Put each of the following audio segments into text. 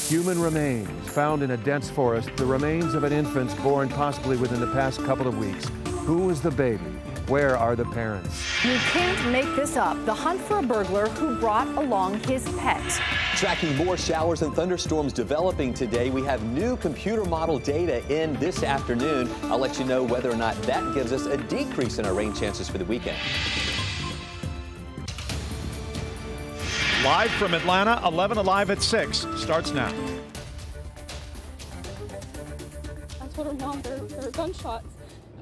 Human remains found in a dense forest, the remains of an infant born possibly within the past couple of weeks. Who was the baby? Where are the parents? You can't make this up. The hunt for a burglar who brought along his pet. Tracking more showers and thunderstorms developing today. We have new computer model data in this afternoon. I'll let you know whether or not that gives us a decrease in our rain chances for the weekend. Live from Atlanta, 11Alive at 6 starts now. I told her, Mom, there were gunshots.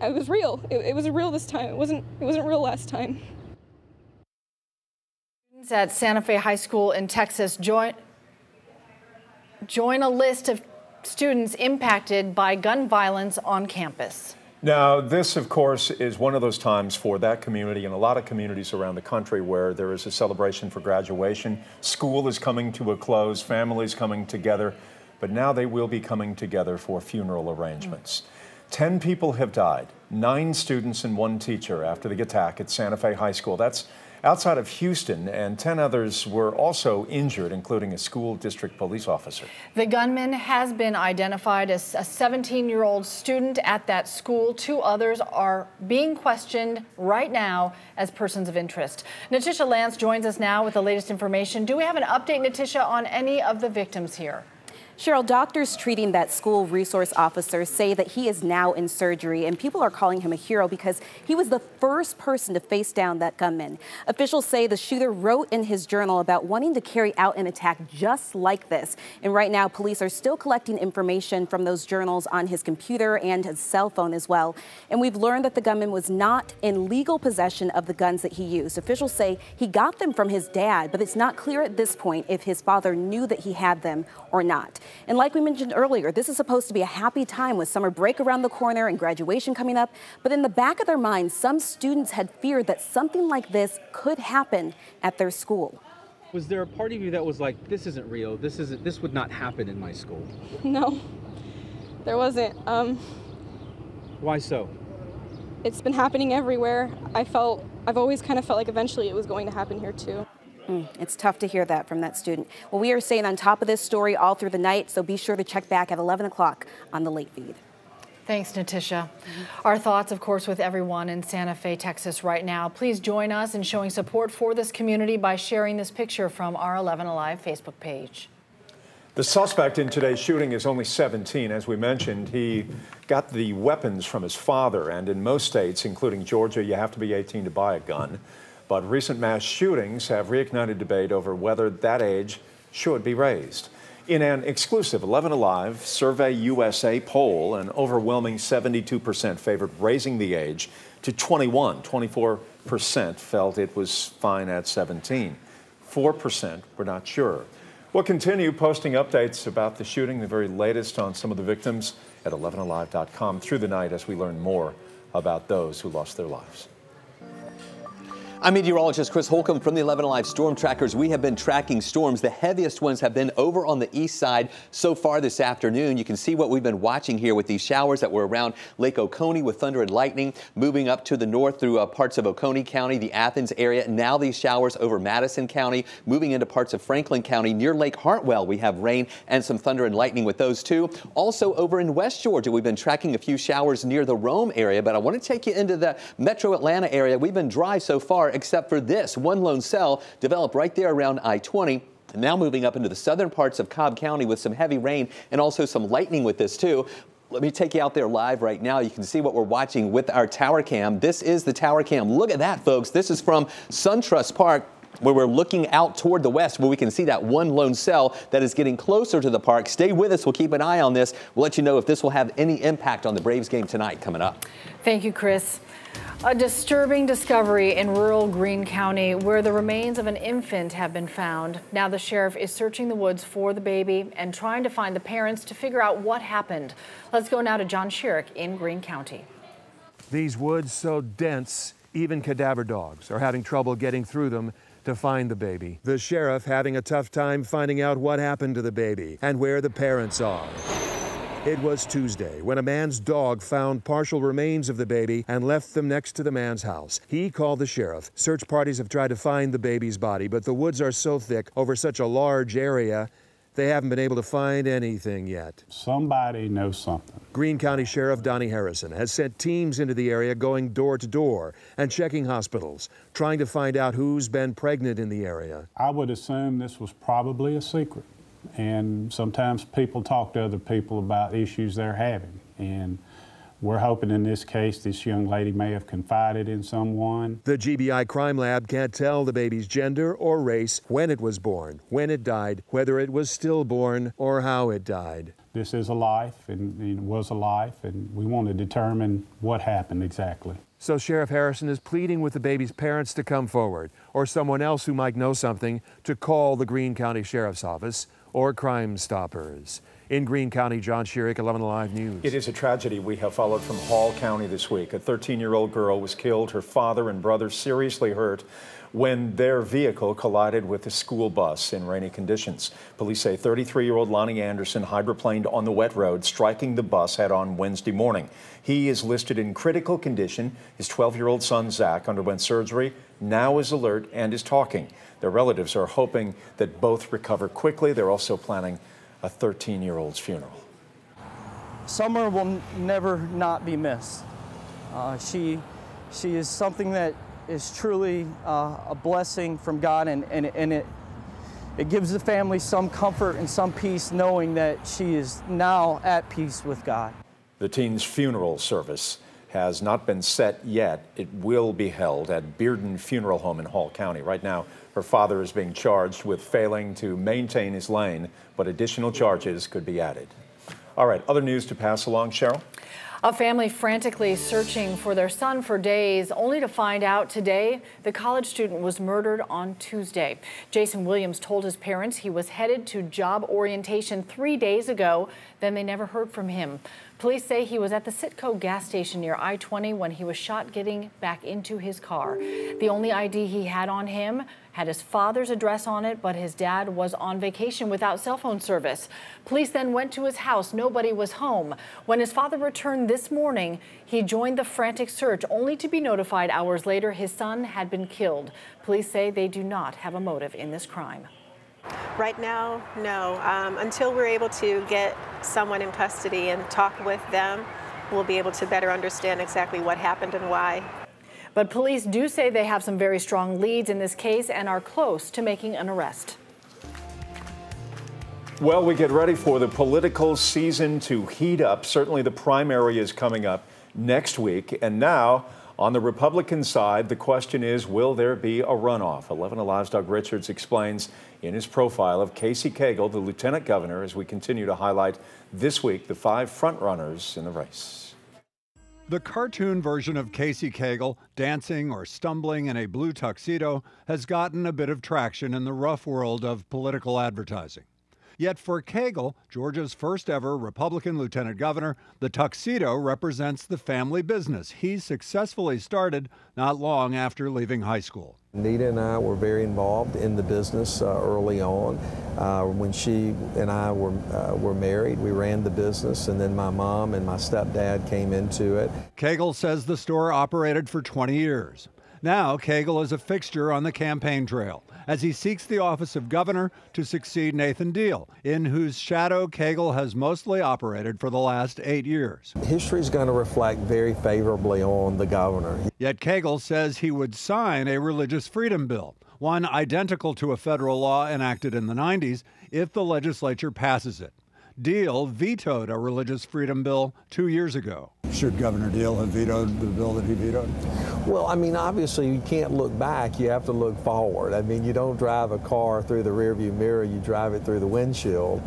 It was real. It was real this time. It wasn't real last time. Students at Santa Fe High School in Texas join a list of students impacted by gun violence on campus. Now, this, of course, is one of those times for that community and a lot of communities around the country where there is a celebration for graduation. School is coming to a close, families coming together, but now they will be coming together for funeral arrangements. 10 people have died, 9 students and 1 teacher after the attack at Santa Fe High School. That's outside of Houston, and 10 others were also injured, including a school district police officer. The gunman has been identified as a 17-year-old student at that school. 2 others are being questioned right now as persons of interest. Natisha Lance joins us now with the latest information. Do we have an update, Natisha, on any of the victims here? Cheryl, doctors treating that school resource officer say that he is now in surgery, and people are calling him a hero because he was the first person to face down that gunman. Officials say the shooter wrote in his journal about wanting to carry out an attack just like this. And right now, police are still collecting information from those journals on his computer and his cell phone as well. And we've learned that the gunman was not in legal possession of the guns that he used. Officials say he got them from his dad, but it's not clear at this point if his father knew that he had them or not. And like we mentioned earlier, this is supposed to be a happy time with summer break around the corner and graduation coming up. But in the back of their minds, some students had feared that something like this could happen at their school. Was there a part of you that was like, this isn't real, this would not happen in my school? No, there wasn't. Why so? It's been happening everywhere. I've always kind of felt like eventually it was going to happen here too. It's tough to hear that from that student. Well, we are staying on top of this story all through the night, so be sure to check back at 11 o'clock on the late feed. Thanks, Natisha. Our thoughts, of course, with everyone in Santa Fe, Texas right now. Please join us in showing support for this community by sharing this picture from our 11Alive Facebook page. The suspect in today's shooting is only 17. As we mentioned, he got the weapons from his father, and in most states, including Georgia, you have to be 18 to buy a gun. But recent mass shootings have reignited debate over whether that age should be raised. In an exclusive 11Alive Survey USA poll, an overwhelming 72% favored raising the age to 21. 24% felt it was fine at 17. 4% were not sure. We'll continue posting updates about the shooting, the very latest on some of the victims at 11alive.com through the night as we learn more about those who lost their lives. I'm meteorologist Chris Holcomb from the 11Alive Storm Trackers. We have been tracking storms. The heaviest ones have been over on the east side so far this afternoon. You can see what we've been watching here with these showers that were around Lake Oconee with thunder and lightning, moving up to the north through parts of Oconee County, the Athens area. Now these showers over Madison County, moving into parts of Franklin County. Near Lake Hartwell, we have rain and some thunder and lightning with those too. Also over in West Georgia, we've been tracking a few showers near the Rome area, but I want to take you into the metro Atlanta area. We've been dry so far, except for this one lone cell developed right there around I-20. Now moving up into the southern parts of Cobb County with some heavy rain and also some lightning with this too. Let me take you out there live right now. You can see what we're watching with our tower cam. This is the tower cam. Look at that, folks. This is from SunTrust Park, where we're looking out toward the west, where we can see that one lone cell that is getting closer to the park. Stay with us. We'll keep an eye on this. We'll let you know if this will have any impact on the Braves game tonight coming up. Thank you, Chris. A disturbing discovery in rural Greene County where the remains of an infant have been found. Now the sheriff is searching the woods for the baby and trying to find the parents to figure out what happened. Let's go now to John Sherrick in Greene County. These woods so dense, even cadaver dogs are having trouble getting through them to find the baby. The sheriff having a tough time finding out what happened to the baby and where the parents are. It was Tuesday when a man's dog found partial remains of the baby and left them next to the man's house. He called the sheriff. Search parties have tried to find the baby's body, but the woods are so thick over such a large area, they haven't been able to find anything yet. Somebody knows something. Greene County Sheriff Donnie Harrison has sent teams into the area going door to door and checking hospitals, trying to find out who's been pregnant in the area. I would assume this was probably a secret. And sometimes people talk to other people about issues they're having. And we're hoping in this case this young lady may have confided in someone. The GBI crime lab can't tell the baby's gender or race, when it was born, when it died, whether it was stillborn, or how it died. This is a life, and it was a life, and we want to determine what happened exactly. So Sheriff Harrison is pleading with the baby's parents to come forward, or someone else who might know something to call the Greene County Sheriff's Office or Crime Stoppers. In Greene County, John Schierick, 11Alive News. It is a tragedy we have followed from Hall County this week. A 13-year-old girl was killed, her father and brother seriously hurt when their vehicle collided with a school bus in rainy conditions. Police say 33-year-old Lonnie Anderson hydroplaned on the wet road, striking the bus head-on Wednesday morning. He is listed in critical condition. His 12-year-old son, Zach, underwent surgery, now is alert and is talking. Their relatives are hoping that both recover quickly. They're also planning a 13-year-old's funeral. Summer will never not be missed. She is something that is truly a blessing from God, and it gives the family some comfort and some peace knowing that she is now at peace with God. The teen's funeral service has not been set yet. It will be held at Bearden Funeral Home in Hall County. Right now, her father is being charged with failing to maintain his lane, but additional charges could be added. All right, other news to pass along, Cheryl? A family frantically searching for their son for days, only to find out today the college student was murdered on Tuesday. Jason Williams told his parents he was headed to job orientation 3 days ago, then they never heard from him. Police say he was at the Citgo gas station near I-20 when he was shot getting back into his car. The only ID he had on him had his father's address on it, but his dad was on vacation without cell phone service. Police then went to his house. Nobody was home. When his father returned this morning, he joined the frantic search, only to be notified hours later his son had been killed. Police say they do not have a motive in this crime. Right now, no. Until we're able to get someone in custody and talk with them, we'll be able to better understand exactly what happened and why. But police do say they have some very strong leads in this case and are close to making an arrest. Well, we get ready for the political season to heat up. Certainly the primary is coming up next week. And now, on the Republican side, the question is, will there be a runoff? 11Alive's Doug Richards explains in his profile of Casey Cagle, the lieutenant governor, as we continue to highlight this week the 5 frontrunners in the race. The cartoon version of Casey Cagle, dancing or stumbling in a blue tuxedo, has gotten a bit of traction in the rough world of political advertising. Yet for Cagle, Georgia's first ever Republican lieutenant governor, the tuxedo represents the family business he successfully started not long after leaving high school. Nita and I were very involved in the business early on. When she and I were married, we ran the business, and then my mom and my stepdad came into it. Cagle says the store operated for 20 years. Now, Cagle is a fixture on the campaign trail as he seeks the office of governor to succeed Nathan Deal, in whose shadow Cagle has mostly operated for the last 8 years. History is going to reflect very favorably on the governor. Yet Cagle says he would sign a religious freedom bill, one identical to a federal law enacted in the 90s, if the legislature passes it. Deal vetoed a religious freedom bill 2 years ago. Should Governor Deal have vetoed the bill that he vetoed? Well, I mean, obviously you can't look back, you have to look forward. I mean, you don't drive a car through the rearview mirror, you drive it through the windshield.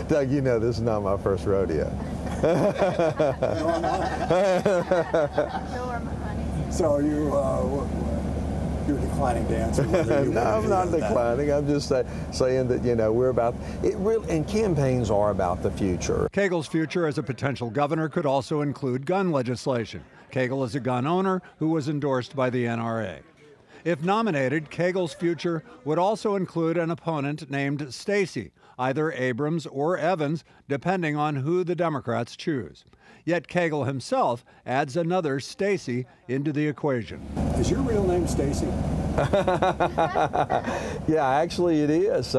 Doug, you know this is not my first rodeo. So you're declining to answer whether you No, I'm not declining. I'm just saying that, you know, we're about it. And campaigns are about the future. Cagle's future as a potential governor could also include gun legislation. Cagle is a gun owner who was endorsed by the NRA. If nominated, Cagle's future would also include an opponent named Stacy, either Abrams or Evans, depending on who the Democrats choose. Yet Cagle himself adds another Stacy into the equation. Is your real name Stacy? Yeah, actually it is.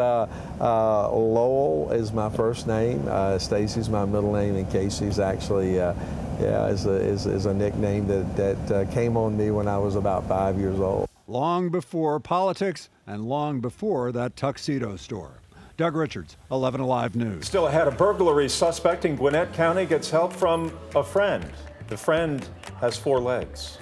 Lowell is my first name. Stacy's my middle name, and Casey's actually is a nickname that came on me when I was about 5 years old. Long before politics and long before that tuxedo store. Doug Richards, 11Alive News. Still ahead, a burglary suspect in Gwinnett County gets help from a friend. The friend has 4 legs.